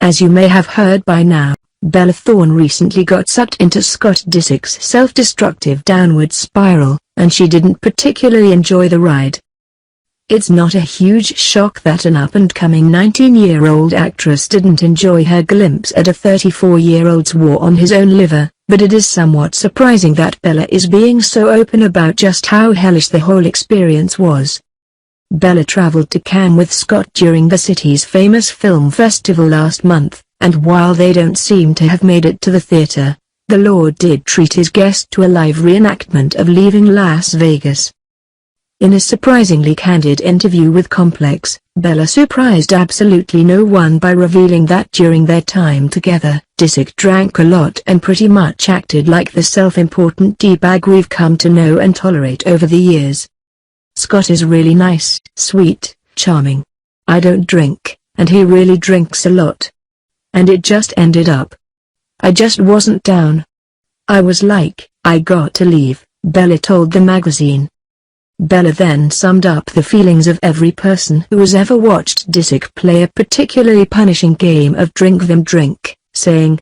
As you may have heard by now, Bella Thorne recently got sucked into Scott Disick's self-destructive downward spiral, and she didn't particularly enjoy the ride. It's not a huge shock that an up-and-coming 19-year-old actress didn't enjoy her glimpse at a 34-year-old's war on his own liver, but it is somewhat surprising that Bella is being so open about just how hellish the whole experience was. Bella traveled to Cannes with Scott during the city's famous film festival last month, and while they don't seem to have made it to the theater, the Lord did treat his guest to a live reenactment of Leaving Las Vegas. In a surprisingly candid interview with Complex, Bella surprised absolutely no one by revealing that during their time together, Disick drank a lot and pretty much acted like the self-important d-bag we've come to know and tolerate over the years. Scott is really nice, sweet, charming. I don't drink, and he really drinks a lot. And it just ended up. I just wasn't down. I was like, I got to leave, Bella told the magazine. Bella then summed up the feelings of every person who has ever watched Disick play a particularly punishing game of drink them drink, saying,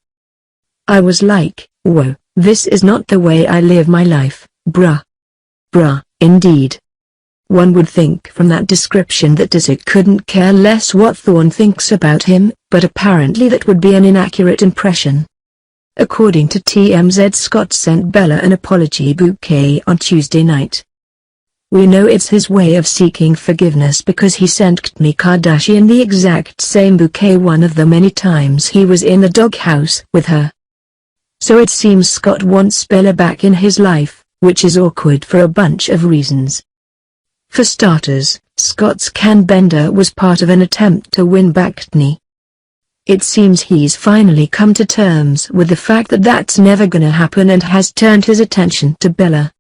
I was like, whoa, this is not the way I live my life, bruh. Bruh, indeed. One would think from that description that Disick couldn't care less what Thorne thinks about him, but apparently that would be an inaccurate impression. According to TMZ, Scott sent Bella an apology bouquet on Tuesday night. We know it's his way of seeking forgiveness because he sent Kourtney Kardashian the exact same bouquet one of the many times he was in the doghouse with her. So it seems Scott wants Bella back in his life, which is awkward for a bunch of reasons. For starters, Scott's can bender was part of an attempt to win back Kourtney. It seems he's finally come to terms with the fact that that's never gonna happen and has turned his attention to Bella.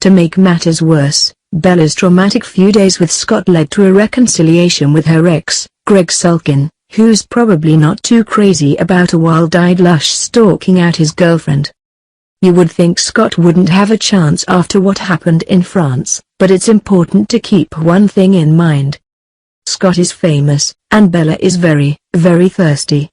To make matters worse, Bella's traumatic few days with Scott led to a reconciliation with her ex, Greg Sulkin, who's probably not too crazy about a wild-eyed lush stalking out his girlfriend. You would think Scott wouldn't have a chance after what happened in France, but it's important to keep one thing in mind. Scott is famous, and Bella is very, very thirsty.